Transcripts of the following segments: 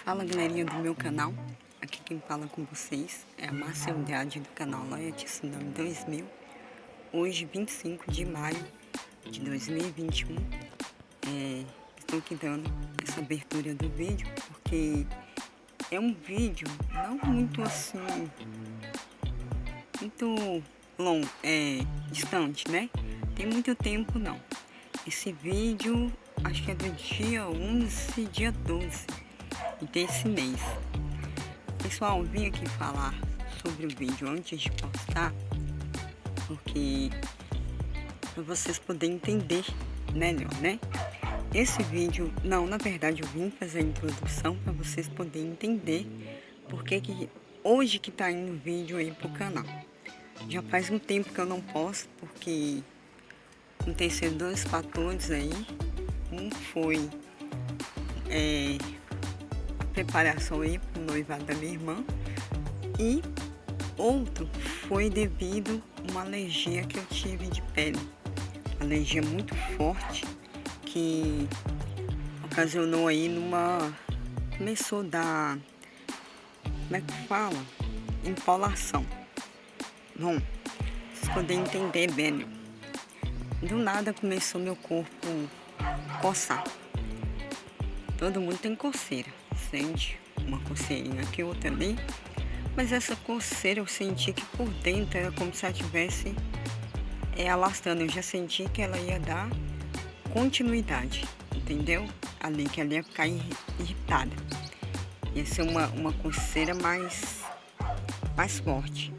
Fala, galerinha do meu canal, aqui quem fala com vocês é a Márcia Andrade do canal Loyalty Tsunami 2000. Hoje, 25 de maio de 2021, estou aqui dando essa abertura do vídeo porque é um vídeo não muito assim, muito longo, distante, né? Tem muito tempo não. Esse vídeo acho que é do dia 11, dia 12 desse mês. Pessoal, vim aqui falar sobre o vídeo antes de postar, porque para vocês poderem entender melhor, né? Esse vídeo, na verdade eu vim fazer a introdução para vocês poderem entender porque que hoje que tá indo vídeo aí pro canal. Já faz um tempo que eu não posto, porque aconteceram dois fatores aí. Um foi preparação aí para o noivado da minha irmã, e outro foi devido a uma alergia que eu tive de pele, alergia muito forte que ocasionou aí começou a dar, como é que fala? Empolação. Bom, vocês podem entender bem, do nada começou meu corpo coçar. Todo mundo tem coceira, sente uma coceirinha aqui, outra ali, mas essa coceira eu senti que por dentro era como se ela estivesse alastrando. Eu já senti que ela ia dar continuidade, entendeu? Ali, que ela ia ficar irritada, ia ser uma coceira mais forte.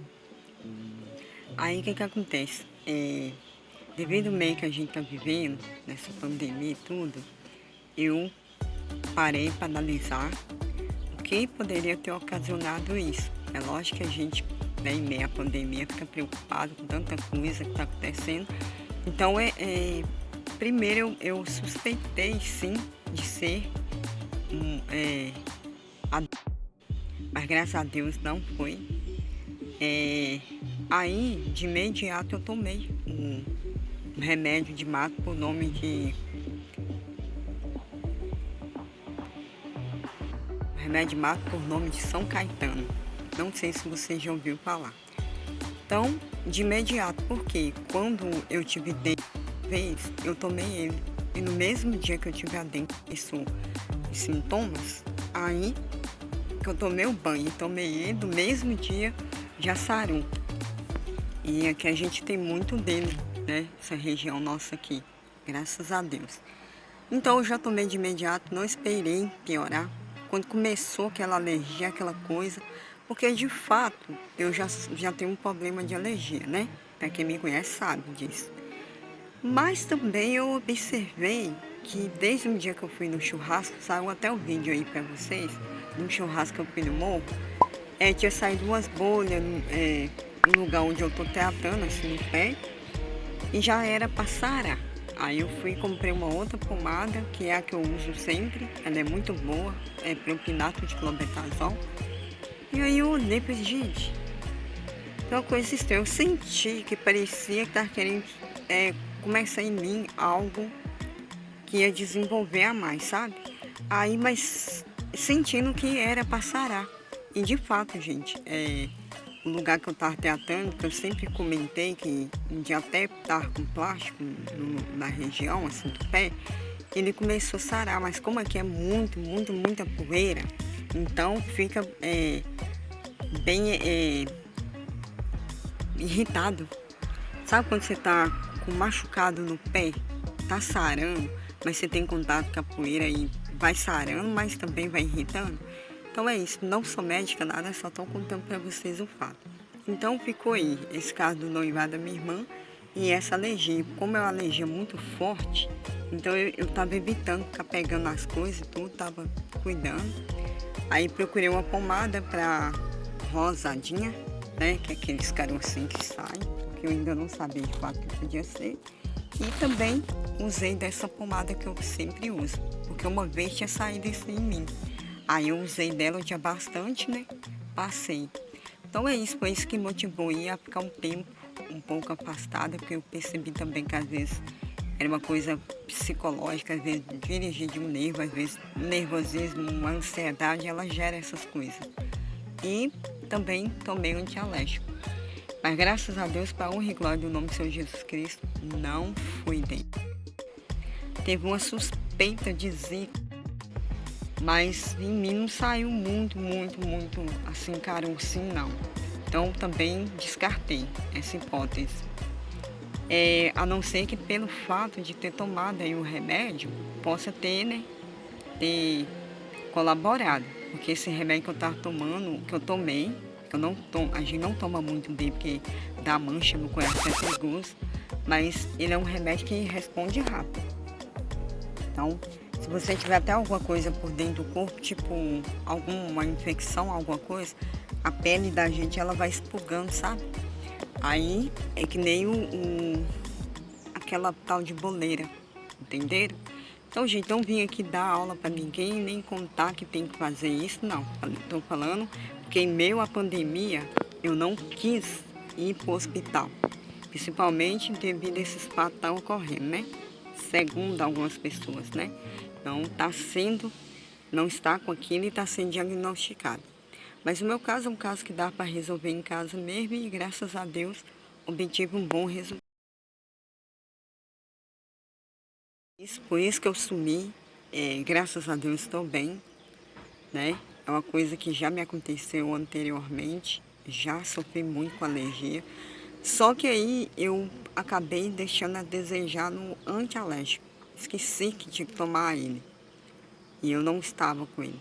Aí o que acontece? Devido ao meio que a gente tá vivendo, nessa pandemia e tudo, eu parei para analisar o que poderia ter ocasionado isso. É lógico que a gente, em meio à pandemia, fica preocupado com tanta coisa que está acontecendo. Então, primeiro eu suspeitei sim de ser mas graças a Deus não foi. Aí, de imediato, eu tomei um remédio de mato por nome de São Caetano. Não sei se você já ouviu falar. Então, de imediato, porque quando eu tive dente, eu tomei ele. E no mesmo dia que eu tive a dente, os sintomas, aí que eu tomei o banho e tomei ele, no mesmo dia já sarou. E aqui a gente tem muito dele, né? Essa região nossa aqui, graças a Deus. Então eu já tomei de imediato, não esperei piorar. Quando começou aquela alergia, aquela coisa, porque de fato eu já tenho um problema de alergia, né? Para quem me conhece sabe disso. Mas também eu observei que desde o dia que eu fui no churrasco, saiu até o vídeo aí para vocês, no churrasco que eu fui no morro, tinha saído umas bolhas no lugar onde eu tô tratando, assim, no pé, e já era para sarar. Aí eu fui e comprei uma outra pomada, que é a que eu uso sempre, ela é muito boa, é propinato de clobetasol. E aí eu olhei para gente, é uma coisa estranha, eu senti que parecia que estava querendo começar em mim algo que ia desenvolver a mais, sabe? Aí, mas sentindo que era para sarar. E de fato, gente, o lugar que eu estava tratando, que eu sempre comentei que de até estar com plástico na região, assim, do pé, ele começou a sarar, mas como aqui é muita poeira, então fica bem irritado. Sabe quando você tá com machucado no pé, tá sarando, mas você tem contato com a poeira e vai sarando, mas também vai irritando? Então é isso, não sou médica, nada, só estou contando para vocês o fato. Então ficou aí esse caso do noivado da minha irmã e essa alergia. Como é uma alergia muito forte, então eu estava evitando ficar pegando as coisas e tudo, estava cuidando. Aí procurei uma pomada para rosadinha, né, que é aqueles carocinhos que saem, que eu ainda não sabia de fato que podia ser. E também usei dessa pomada que eu sempre uso, porque uma vez tinha saído isso em mim. Aí eu usei dela, eu tinha bastante, né? Passei. Então é isso, foi isso que motivou a ficar um tempo um pouco afastada, porque eu percebi também que às vezes Era uma coisa psicológica, às vezes dirigir de um nervo, às vezes nervosismo, uma ansiedade, ela gera essas coisas. E também tomei um antialérgico. Mas graças a Deus, para a honra e glória do nome do Senhor Jesus Cristo, não fui dentro. Teve uma suspeita de zika, mas em mim não saiu muito assim, carocinho não. Então também descartei essa hipótese. A não ser que pelo fato de ter tomado aí o remédio, possa ter, né, ter colaborado. Porque esse remédio que eu estava tomando, que eu tomei, que eu não tomo, a gente não toma muito dele porque dá mancha no coração, é perigoso, mas ele é um remédio que responde rápido. Então, se você tiver até alguma coisa por dentro do corpo, tipo alguma infecção, alguma coisa, a pele da gente ela vai expurgando, sabe? Aí é que nem aquela tal de boleira, entenderam? Então, gente, não vim aqui dar aula para ninguém, nem contar que tem que fazer isso, não. Estou falando porque em meio à pandemia eu não quis ir para o hospital, principalmente devido a esses fatos que estão ocorrendo, né? Segundo algumas pessoas, né? Não está com aquilo e está sendo diagnosticado. Mas o meu caso é um caso que dá para resolver em casa mesmo e graças a Deus obtive um bom resultado. Por isso que eu sumi, graças a Deus estou bem, né? É uma coisa que já me aconteceu anteriormente, já sofri muito com alergia. Só que aí eu acabei deixando a desejar no antialérgico. Esqueci que tinha que tomar ele. E eu não estava com ele.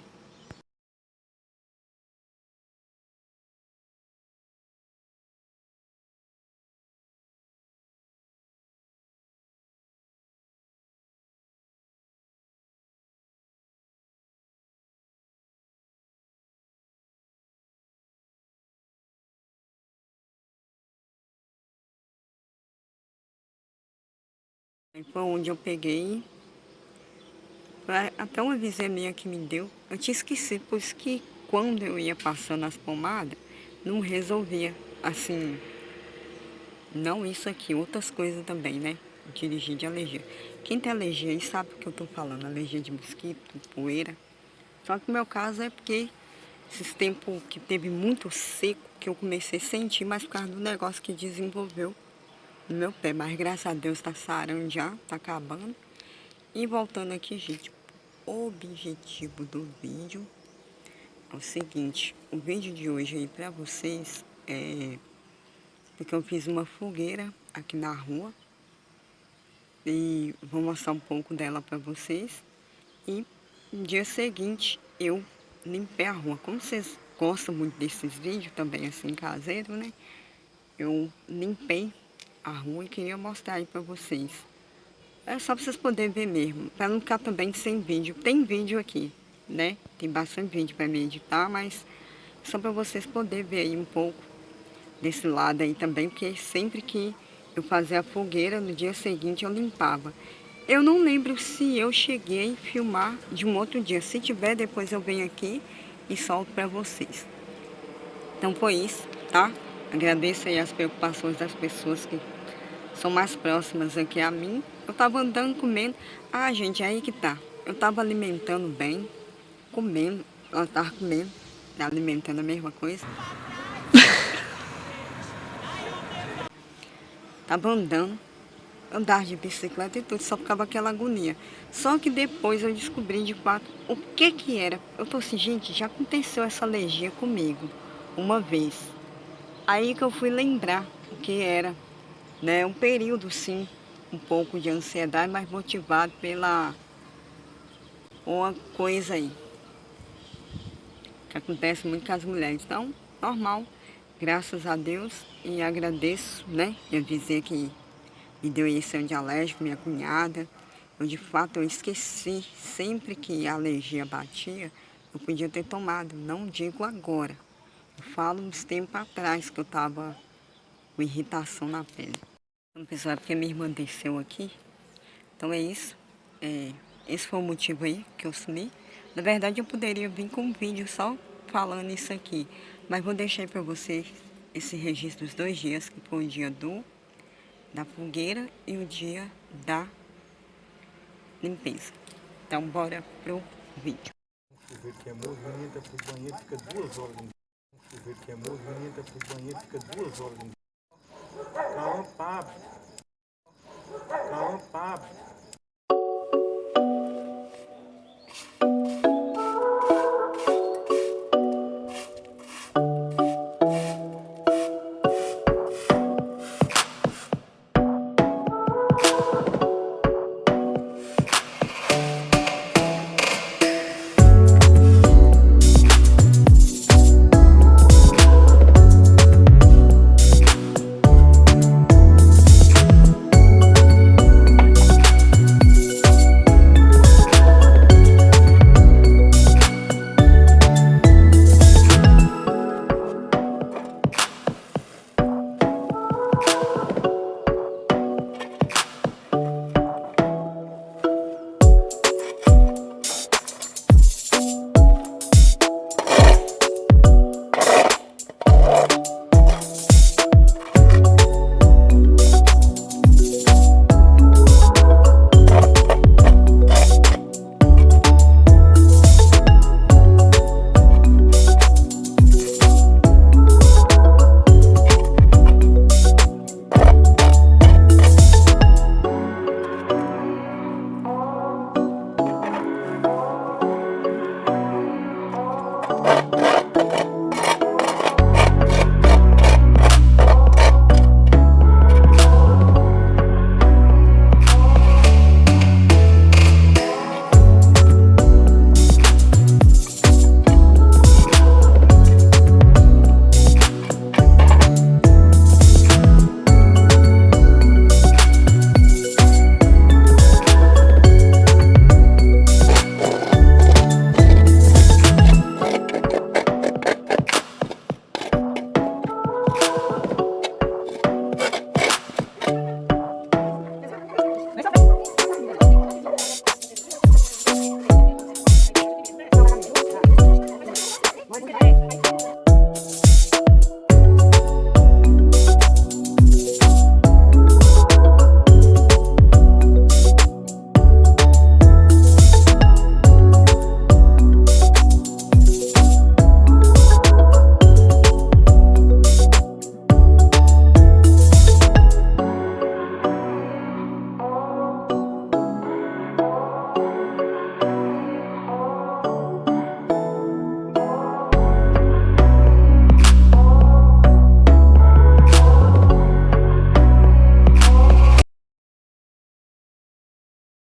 Aí foi onde eu peguei, até uma vizinha minha que me deu. Eu tinha esquecido, por isso que quando eu ia passando as pomadas, não resolvia. Assim, não isso aqui, outras coisas também, né? Dirigir de alergia. Quem tem alergia aí sabe o que eu tô falando, alergia de mosquito, poeira. Só que o meu caso é porque esses tempos que teve muito seco, que eu comecei a sentir, mas por causa do negócio que desenvolveu no meu pé. Mas graças a Deus tá sarando já, tá acabando. E voltando aqui, gente, o objetivo do vídeo é o seguinte, o vídeo de hoje aí pra vocês é porque eu fiz uma fogueira aqui na rua e vou mostrar um pouco dela pra vocês. E no dia seguinte eu limpei a rua. Como vocês gostam muito desses vídeos também assim caseiro, né? Eu limpei a rua e queria mostrar aí pra vocês. É só pra vocês poderem ver mesmo, pra não ficar também sem vídeo. Tem vídeo aqui, né? Tem bastante vídeo pra me editar, mas só pra vocês poderem ver aí um pouco desse lado aí também, porque sempre que eu fazia a fogueira, no dia seguinte eu limpava. Eu não lembro se eu cheguei a filmar de um outro dia. Se tiver, depois eu venho aqui e solto pra vocês. Então foi isso, tá? Agradeço aí as preocupações das pessoas que são mais próximas aqui a mim. Eu tava andando, comendo. Ah, gente, aí que tá. Eu tava alimentando bem, comendo. Ela tava comendo, alimentando a mesma coisa. Tava andando, andar de bicicleta e tudo, só ficava aquela agonia. Só que depois eu descobri de fato o que que era. Eu tô assim, gente, já aconteceu essa alergia comigo uma vez. Aí que eu fui lembrar o que era, né? Um período, sim, um pouco de ansiedade, mas motivado pela uma coisa aí, que acontece muito com as mulheres. Então, normal, graças a Deus, e agradeço, né? Eu dizer que me deu esse antialérgico, minha cunhada. Eu, de fato, eu esqueci, sempre que a alergia batia, eu podia ter tomado, não digo agora. Eu falo uns tempos atrás que eu estava com irritação na pele. Então, pessoal, é porque minha irmã desceu aqui. Então é isso. Esse foi o motivo aí que eu sumi. Na verdade, eu poderia vir com um vídeo só falando isso aqui. Mas vou deixar aí para vocês esse registro dos 2 dias, que foi o dia da fogueira e o dia da limpeza. Então, bora pro vídeo. Um chuveiro que é movimenta pro banheiro, fica 2 horas dentro. Um chuveiro que é movimenta pro banheiro, fica 2 horas dentro. Calma, Pablo. Calma, Pablo.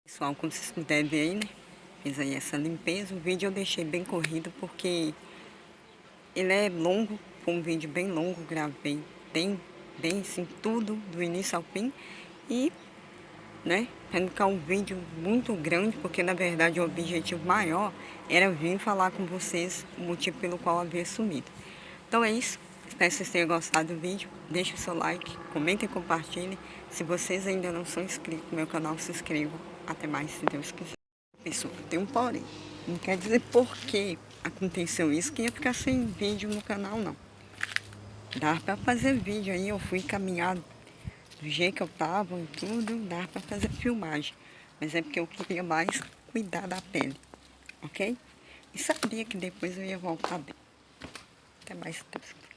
Pessoal, como vocês puderem ver aí, né? Fiz aí essa limpeza. O vídeo eu deixei bem corrido porque ele é longo, foi um vídeo bem longo, gravei bem assim, tudo do início ao fim. E, né, para não ficar um vídeo muito grande, porque na verdade o objetivo maior era vir falar com vocês o motivo pelo qual eu havia sumido. Então é isso. Espero que vocês tenham gostado do vídeo. Deixe o seu like, comentem e compartilhem. Se vocês ainda não são inscritos no meu canal, se inscrevam. Até mais, se Deus quiser. Pessoal, tem um porém. Não quer dizer por que aconteceu isso, que ia ficar sem vídeo no canal, não. Dava pra fazer vídeo aí, eu fui caminhado do jeito que eu tava e tudo, dava pra fazer filmagem. Mas é porque eu queria mais cuidar da pele, ok? E sabia que depois eu ia voltar bem. Até mais, se Deus quiser.